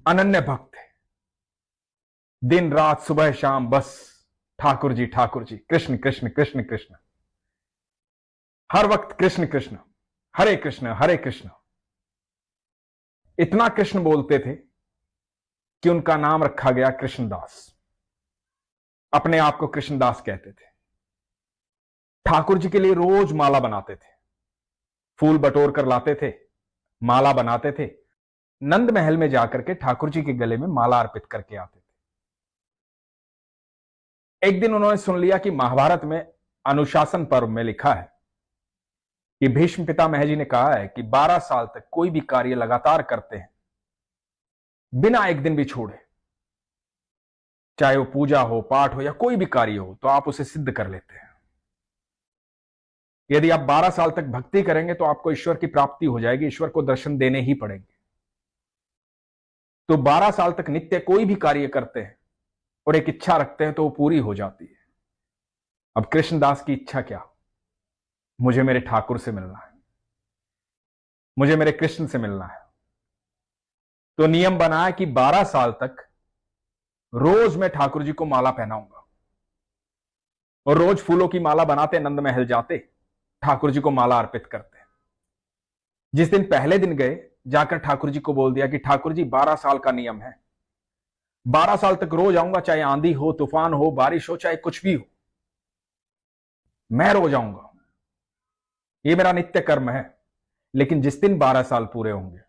अनन्य भक्त थे। दिन रात सुबह शाम बस ठाकुर जी कृष्ण कृष्ण कृष्ण कृष्ण, हर वक्त कृष्ण कृष्ण, हरे कृष्ण हरे कृष्ण। इतना कृष्ण बोलते थे कि उनका नाम रखा गया कृष्णदास। अपने आप को कृष्णदास कहते थे। ठाकुर जी के लिए रोज माला बनाते थे, फूल बटोर कर लाते थे, माला बनाते थे, नंद महल में जाकर के ठाकुर जी के गले में माला अर्पित करके आते थे। एक दिन उन्होंने सुन लिया कि महाभारत में अनुशासन पर्व में लिखा है कि भीष्म पितामह जी ने कहा है कि 12 साल तक कोई भी कार्य लगातार करते हैं बिना एक दिन भी छोड़े, चाहे वो पूजा हो, पाठ हो या कोई भी कार्य हो, तो आप उसे सिद्ध कर लेते हैं। यदि आप 12 साल तक भक्ति करेंगे तो आपको ईश्वर की प्राप्ति हो जाएगी, ईश्वर को दर्शन देने ही पड़ेंगे। तो 12 साल तक नित्य कोई भी कार्य करते हैं और एक इच्छा रखते हैं तो वो पूरी हो जाती है। अब कृष्णदास की इच्छा क्या? मुझे मेरे ठाकुर से मिलना है, मुझे मेरे कृष्ण से मिलना है। तो नियम बनाया कि 12 साल तक रोज मैं ठाकुर जी को माला पहनाऊंगा, और रोज फूलों की माला बनाते, नंद महल जाते, ठाकुर जी को माला अर्पित करते। जिस दिन पहले दिन गए, जाकर ठाकुर जी को बोल दिया कि ठाकुर जी 12 साल का नियम है, 12 साल तक रोज आऊंगा, चाहे आंधी हो, तूफान हो, बारिश हो, चाहे कुछ भी हो, मैं रोज आऊंगा, ये मेरा नित्य कर्म है। लेकिन जिस दिन 12 साल पूरे होंगे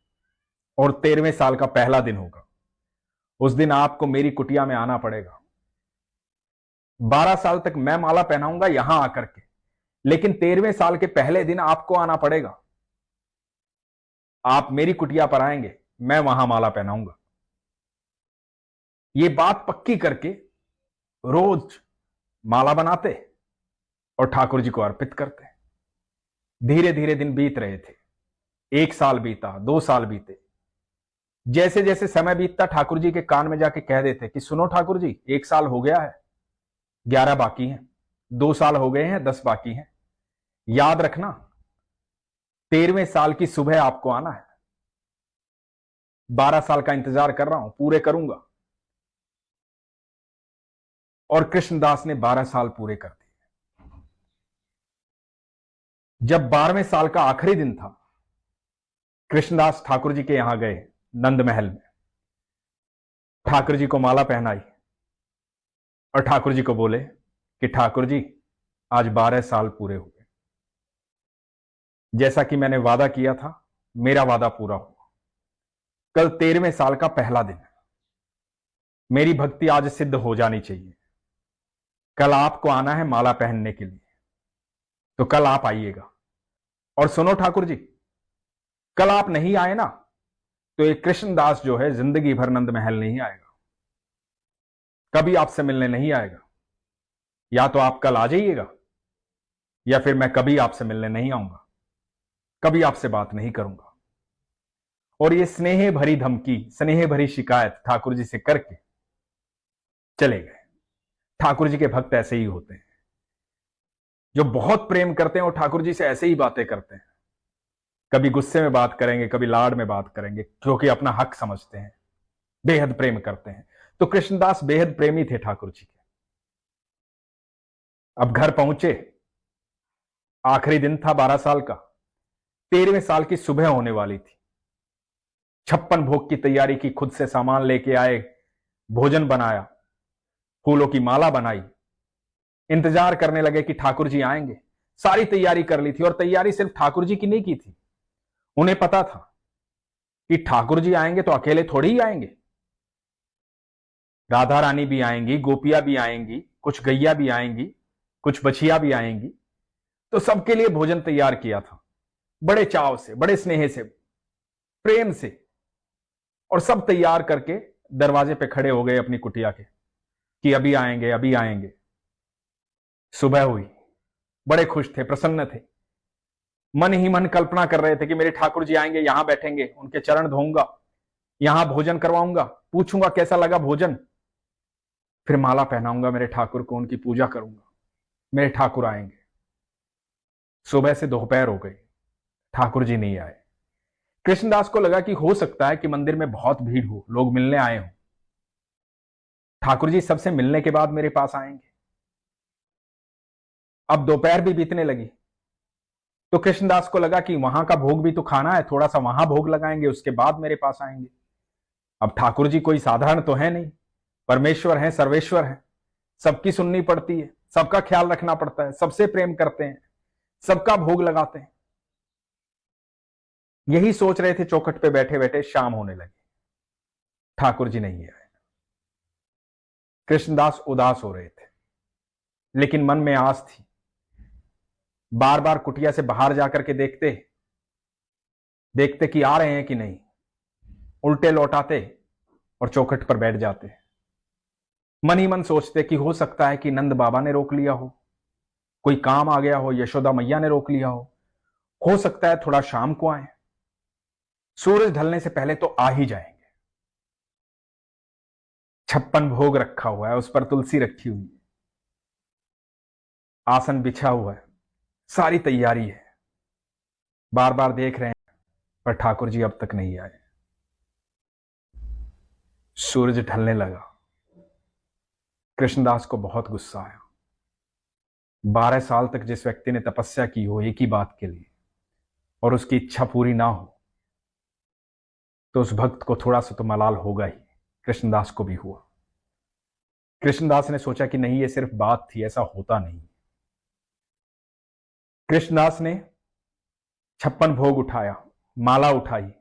और 13वें साल का पहला दिन होगा, उस दिन आपको मेरी कुटिया में आना पड़ेगा। 12 साल तक मैं माला पहनाऊंगा यहां आकर के, लेकिन 13वें साल के पहले दिन आपको आना पड़ेगा। आप मेरी कुटिया पर आएंगे, मैं वहां माला पहनाऊंगा। ये बात पक्की करके रोज माला बनाते और ठाकुर जी को अर्पित करते। धीरे धीरे दिन बीत रहे थे। 1 साल बीता, 2 साल बीते। जैसे जैसे समय बीतता, ठाकुर जी के कान में जाके कह देते कि सुनो ठाकुर जी, 1 साल हो गया है, 11 बाकी हैं, 2 साल हो गए हैं, 10 बाकी हैं। याद रखना, 13वें साल की सुबह आपको आना है। 12 साल का इंतजार कर रहा हूं, पूरे करूंगा। और कृष्णदास ने 12 साल पूरे कर दिए। जब 12वें साल का आखिरी दिन था, कृष्णदास ठाकुर जी के यहां गए, नंद महल में। ठाकुर जी को माला पहनाई और ठाकुर जी को बोले कि ठाकुर जी, आज 12 साल पूरे हुए। जैसा कि मैंने वादा किया था, मेरा वादा पूरा हुआ। कल 13वें साल का पहला दिन है। मेरी भक्ति आज सिद्ध हो जानी चाहिए। कल आपको आना है माला पहनने के लिए, तो कल आप आइएगा। और सुनो ठाकुर जी, कल आप नहीं आए ना, तो ये कृष्णदास जो है जिंदगी भर नंद महल नहीं आएगा, कभी आपसे मिलने नहीं आएगा। या तो आप कल आ जाइएगा, या फिर मैं कभी आपसे मिलने नहीं आऊंगा, कभी आपसे बात नहीं करूंगा। और ये स्नेह भरी धमकी, स्नेह भरी शिकायत ठाकुर जी से करके चले गए। ठाकुर जी के भक्त ऐसे ही होते हैं, जो बहुत प्रेम करते हैं और ठाकुर जी से ऐसे ही बातें करते हैं। कभी गुस्से में बात करेंगे, कभी लाड में बात करेंगे, क्योंकि अपना हक समझते हैं, बेहद प्रेम करते हैं। तो कृष्णदास बेहद प्रेमी थे ठाकुर जी के। अब घर पहुंचे, आखिरी दिन था 12 साल का, 13वें साल की सुबह होने वाली थी। 56 भोग की तैयारी की, खुद से सामान लेके आए, भोजन बनाया, फूलों की माला बनाई, इंतजार करने लगे कि ठाकुर जी आएंगे। सारी तैयारी कर ली थी, और तैयारी सिर्फ ठाकुर जी की नहीं की थी। उन्हें पता था कि ठाकुर जी आएंगे तो अकेले थोड़ी ही आएंगे, राधा रानी भी आएंगी, गोपियां भी आएंगी, कुछ गैया भी आएंगी, कुछ बछिया भी आएंगी। तो सबके लिए भोजन तैयार किया था, बड़े चाव से, बड़े स्नेह से, प्रेम से। और सब तैयार करके दरवाजे पे खड़े हो गए अपनी कुटिया के कि अभी आएंगे, अभी आएंगे। सुबह हुई, बड़े खुश थे, प्रसन्न थे, मन ही मन कल्पना कर रहे थे कि मेरे ठाकुर जी आएंगे, यहां बैठेंगे, उनके चरण धोऊंगा, यहां भोजन करवाऊंगा, पूछूंगा कैसा लगा भोजन, फिर माला पहनाऊंगा मेरे ठाकुर को, उनकी पूजा करूंगा, मेरे ठाकुर आएंगे। सुबह से दोपहर हो गई, ठाकुर जी नहीं आए। कृष्णदास को लगा कि हो सकता है कि मंदिर में बहुत भीड़ हो, लोग मिलने आए हों। ठाकुर जी सबसे मिलने के बाद मेरे पास आएंगे। अब दोपहर भी बीतने लगी तो कृष्णदास को लगा कि वहां का भोग भी तो खाना है, थोड़ा सा वहां भोग लगाएंगे, उसके बाद मेरे पास आएंगे। अब ठाकुर जी कोई साधारण तो है नहीं, परमेश्वर हैं, सर्वेश्वर हैं, सबकी सुननी पड़ती है, सबका ख्याल रखना पड़ता है, सबसे प्रेम करते हैं, सबका भोग लगाते हैं। यही सोच रहे थे चौखट पे बैठे बैठे, शाम होने लगी, ठाकुर जी नहीं आए। कृष्णदास उदास हो रहे थे, लेकिन मन में आस थी। बार बार कुटिया से बाहर जाकर के देखते देखते कि आ रहे हैं कि नहीं, उल्टे लौटाते और चौखट पर बैठ जाते। मन ही मन सोचते कि हो सकता है कि नंद बाबा ने रोक लिया हो, कोई काम आ गया हो, यशोदा मैया ने रोक लिया हो सकता है थोड़ा शाम को आए, सूरज ढलने से पहले तो आ ही जाएंगे। 56 भोग रखा हुआ है, उस पर तुलसी रखी हुई है, आसन बिछा हुआ है, सारी तैयारी है। बार बार देख रहे हैं पर ठाकुर जी अब तक नहीं आए। सूरज ढलने लगा। कृष्णदास को बहुत गुस्सा आया। 12 साल तक जिस व्यक्ति ने तपस्या की हो एक ही बात के लिए और उसकी इच्छा पूरी ना हो तो उस भक्त को थोड़ा सा तो मलाल होगा ही। कृष्णदास को भी हुआ। कृष्णदास ने सोचा कि नहीं, ये सिर्फ बात थी, ऐसा होता नहीं। कृष्णदास ने 56 भोग उठाया, माला उठाई,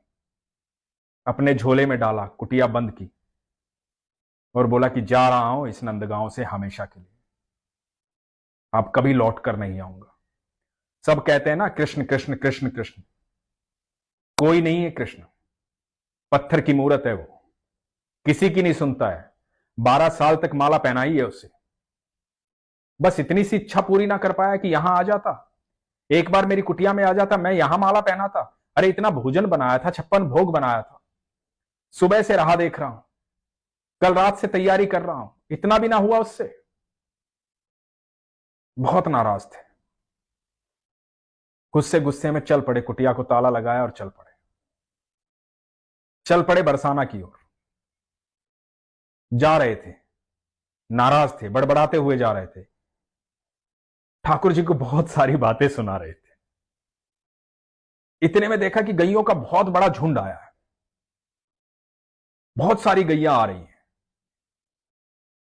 अपने झोले में डाला, कुटिया बंद की और बोला कि जा रहा हूं इस नंदगांव से हमेशा के लिए, आप कभी लौट कर नहीं आऊंगा। सब कहते हैं ना कृष्ण कृष्ण कृष्ण कृष्ण, कोई नहीं है कृष्ण, पत्थर की मूरत है वो, किसी की नहीं सुनता है। 12 साल तक माला पहनाई है उसे, बस इतनी सी इच्छा पूरी ना कर पाया कि यहां आ जाता, एक बार मेरी कुटिया में आ जाता, मैं यहां माला पहनाता। अरे इतना भोजन बनाया था, 56 भोग बनाया था, सुबह से राह देख रहा हूं, कल रात से तैयारी कर रहा हूं, इतना भी ना हुआ उससे। बहुत नाराज थे। गुस्से गुस्से में चल पड़े, कुटिया को ताला लगाया और चल पड़े बरसाना की ओर। जा रहे थे, नाराज थे, बड़बड़ाते हुए जा रहे थे। ठाकुर जी को बहुत सारी बातें सुना रहे थे। इतने में देखा कि गैयों का बहुत बड़ा झुंड आया है, बहुत सारी गैया आ रही हैं।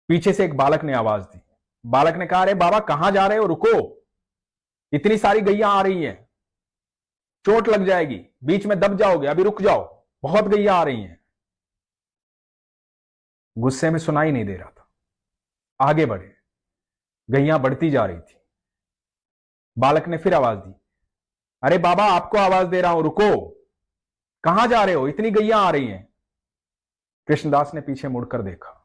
पीछे से एक बालक ने आवाज दी। बालक ने कहा, अरे बाबा कहां जा रहे हो, रुको, इतनी सारी गैया आ रही हैं, चोट लग जाएगी, बीच में दब जाओगे, अभी रुक जाओ, बहुत गैया आ रही हैं। गुस्से में सुनाई नहीं दे रहा था, आगे बढ़े, गैया बढ़ती जा रही थी। बालक ने फिर आवाज दी, अरे बाबा आपको आवाज दे रहा हूं, रुको, कहां जा रहे हो, इतनी गैया आ रही हैं। कृष्णदास ने पीछे मुड़कर देखा।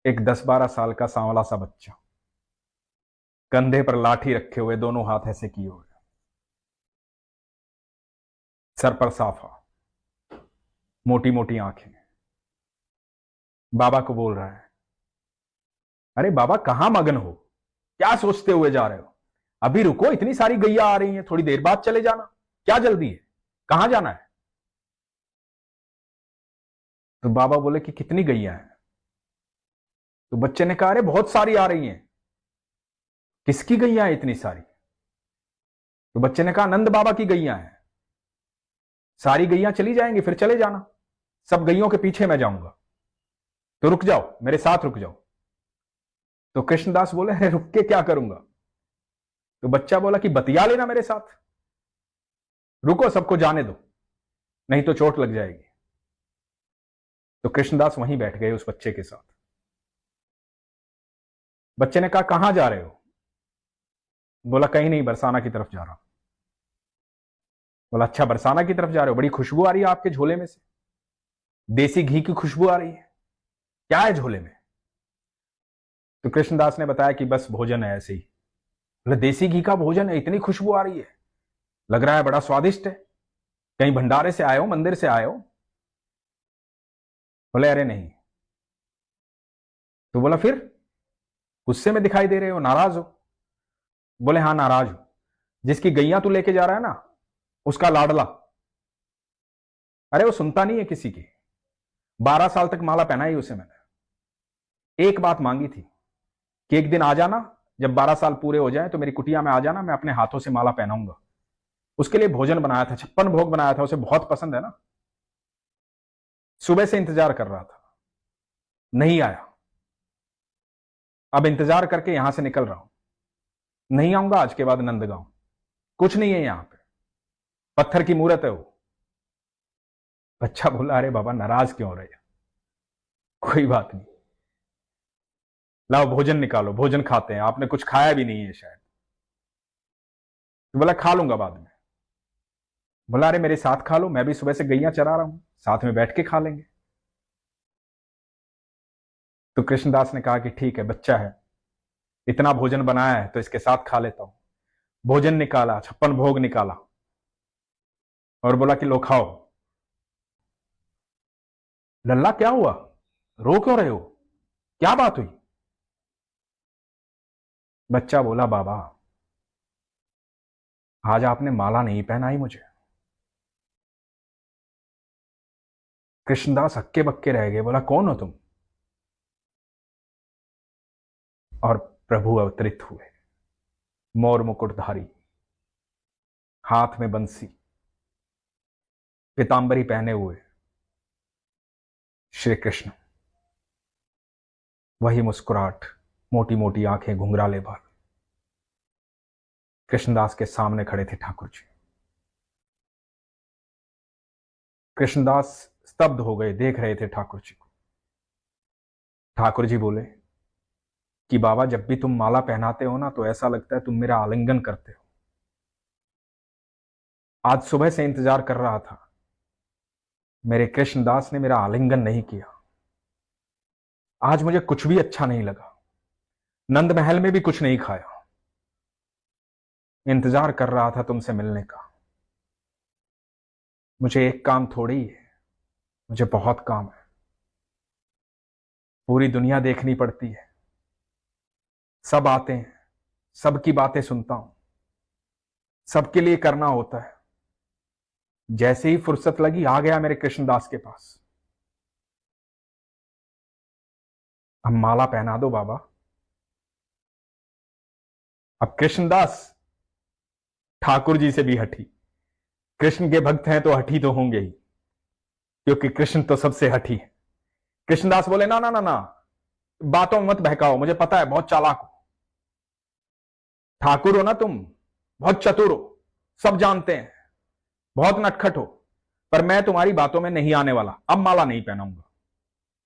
एक 10-12 साल का सांवला सा बच्चा, कंधे पर लाठी रखे हुए, दोनों हाथ ऐसे किए हुए, सर पर साफा, मोटी मोटी आंखें, बाबा को बोल रहा है, अरे बाबा कहां मगन हो, क्या सोचते हुए जा रहे हो, अभी रुको, इतनी सारी गैया आ रही हैं, थोड़ी देर बाद चले जाना, क्या जल्दी है, कहां जाना है। तो बाबा बोले कि कितनी गैया हैं। तो बच्चे ने कहा, अरे बहुत सारी आ रही हैं। किसकी गैया है इतनी सारी। तो बच्चे ने कहा, नंद बाबा की गैया हैं, सारी गैया चली जाएंगी, फिर चले जाना, सब गैयों के पीछे मैं जाऊंगा, तो रुक जाओ, मेरे साथ रुक जाओ। तो कृष्णदास बोले, अरे रुक के क्या करूंगा। तो बच्चा बोला कि बतिया लेना मेरे साथ, रुको सबको जाने दो, नहीं तो चोट लग जाएगी। तो कृष्णदास वहीं बैठ गए उस बच्चे के साथ। बच्चे ने कहा, कहां जा रहे हो। बोला, कहीं नहीं, बरसाना की तरफ जा रहा हूं। बोला, अच्छा बरसाना की तरफ जा रहे हो, बड़ी खुशबू आ रही है आपके झोले में से, देसी घी की खुशबू आ रही है, क्या है झोले में। तो कृष्णदास ने बताया कि बस भोजन है ऐसे ही। बोले, देसी घी का भोजन है, इतनी खुशबू आ रही है, लग रहा है बड़ा स्वादिष्ट है, कहीं भंडारे से आए हो, मंदिर से आए हो। बोले, अरे नहीं। तो बोला, फिर गुस्से में दिखाई दे रहे हो, नाराज हो। बोले, हां नाराज हो, जिसकी गैया तू लेके जा रहा है ना, उसका लाडला अरे वो सुनता नहीं है किसी की। 12 साल तक माला पहनाई उसे मैंने। एक बात मांगी थी कि एक दिन आ जाना, जब 12 साल पूरे हो जाए तो मेरी कुटिया में आ जाना, मैं अपने हाथों से माला पहनाऊंगा। उसके लिए भोजन बनाया था, 56 भोग बनाया था, उसे बहुत पसंद है ना। सुबह से इंतजार कर रहा था, नहीं आया। अब इंतजार करके यहां से निकल रहा हूं। नहीं आऊंगा आज के बाद नंदगांव। कुछ नहीं है यहां पे, पत्थर की मूर्त है वो। बच्चा बोला, अरे बाबा नाराज क्यों हो रहे हैं? कोई बात नहीं, लाओ भोजन निकालो, भोजन खाते हैं। आपने कुछ खाया भी नहीं है शायद। तो बोला खा लूंगा बाद में। बोला अरे मेरे साथ खा लो, मैं भी सुबह से गैया चरा रहा हूं, साथ में बैठ के खा लेंगे। तो कृष्णदास ने कहा कि ठीक है, बच्चा है, इतना भोजन बनाया है तो इसके साथ खा लेता हूं। भोजन निकाला, 56 भोग निकाला और बोला कि लो खाओ। लल्ला क्या हुआ, रो क्यों रहे हो, क्या बात हुई? बच्चा बोला, बाबा आज आपने माला नहीं पहनाई मुझे। कृष्णदास हक्के बक्के रह गए। बोला कौन हो तुम? और प्रभु अवतरित हुए, मोर मुकुटधारी, हाथ में बंसी, पीतांबरी पहने हुए श्री कृष्ण। वही मुस्कुराहट, मोटी मोटी आंखें, घुंघराले बाल। कृष्णदास के सामने खड़े थे ठाकुर जी। कृष्णदास स्तब्ध हो गए, देख रहे थे ठाकुर जी को। ठाकुर जी बोले कि बाबा जब भी तुम माला पहनाते हो ना तो ऐसा लगता है तुम मेरा आलिंगन करते हो। आज सुबह से इंतजार कर रहा था, मेरे कृष्णदास ने मेरा आलिंगन नहीं किया। आज मुझे कुछ भी अच्छा नहीं लगा, नंद महल में भी कुछ नहीं खाया। इंतजार कर रहा था तुमसे मिलने का। मुझे एक काम थोड़ी है, मुझे बहुत काम है। पूरी दुनिया देखनी पड़ती है, सब आते हैं, सबकी बातें सुनता हूं, सबके लिए करना होता है। जैसे ही फुर्सत लगी आ गया मेरे कृष्णदास के पास। अब माला पहना दो बाबा। अब कृष्णदास ठाकुर जी से भी हठी। कृष्ण के भक्त हैं तो हठी तो होंगे ही, क्योंकि कृष्ण तो सबसे हठी है। कृष्णदास बोले ना ना ना ना, बातों में मत बहकाओ, मुझे पता है बहुत चालाक हो, ठाकुर हो ना तुम, बहुत चतुर हो, सब जानते हैं, बहुत नटखट हो, पर मैं तुम्हारी बातों में नहीं आने वाला। अब माला नहीं पहनाऊंगा।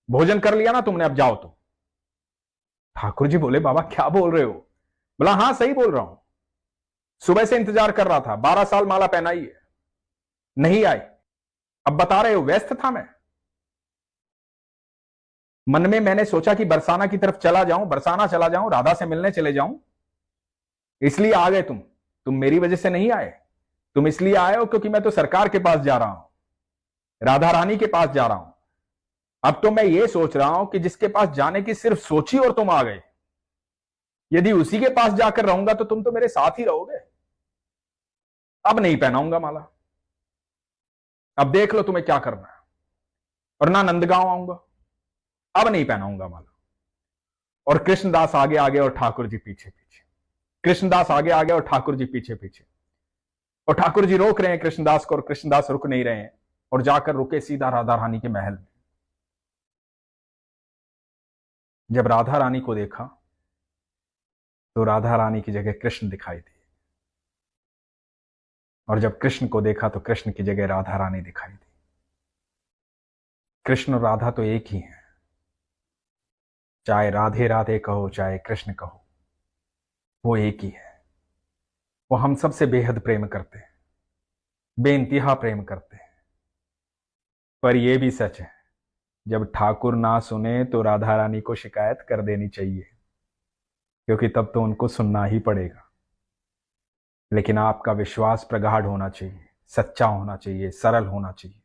भोजन कर लिया ना तुमने, अब जाओ तो। ठाकुर जी बोले बाबा क्या बोल रहे हो? बोला हां सही बोल रहा हूं, सुबह से इंतजार कर रहा था, 12 साल माला पहनाई है, नहीं आई। अब बता रहे हो व्यस्त था मैं। मन में मैंने सोचा कि बरसाना की तरफ चला जाऊं, बरसाना चला जाऊं, राधा से मिलने चले जाऊं, इसलिए आ गए तुम मेरी वजह से नहीं आए। तुम इसलिए आए हो क्योंकि मैं तो सरकार के पास जा रहा हूं, राधा रानी के पास जा रहा हूं। अब तो मैं ये सोच रहा हूं कि जिसके पास जाने की सिर्फ सोची और तुम आ गए, यदि उसी के पास जाकर रहूंगा तो तुम तो मेरे साथ ही रहोगे। अब नहीं पहनाऊंगा माला, अब देख लो तुम्हें क्या करना है। और ना नंदगांव आऊंगा, अब नहीं पहनाऊंगा माला। और कृष्णदास आगे आगे और ठाकुर जी पीछे पीछे, कृष्णदास आगे आगे और ठाकुर जी पीछे पीछे। और ठाकुर जी रोक रहे हैं कृष्णदास को और कृष्णदास रुक नहीं रहे हैं, और जाकर रुके सीधा राधा रानी के महल में। जब राधा रानी को देखा तो राधा रानी की जगह कृष्ण दिखाई दिए, और जब कृष्ण को देखा तो कृष्ण की जगह राधा रानी दिखाई दी। कृष्ण और राधा तो एक ही हैं, चाहे राधे राधे कहो चाहे कृष्ण कहो, वो एक ही है। वो हम सबसे बेहद प्रेम करते हैं, बेइंतहा प्रेम करते हैं। पर यह भी सच है, जब ठाकुर ना सुने तो राधा रानी को शिकायत कर देनी चाहिए, क्योंकि तब तो उनको सुनना ही पड़ेगा। लेकिन आपका विश्वास प्रगाढ़ होना चाहिए, सच्चा होना चाहिए, सरल होना चाहिए।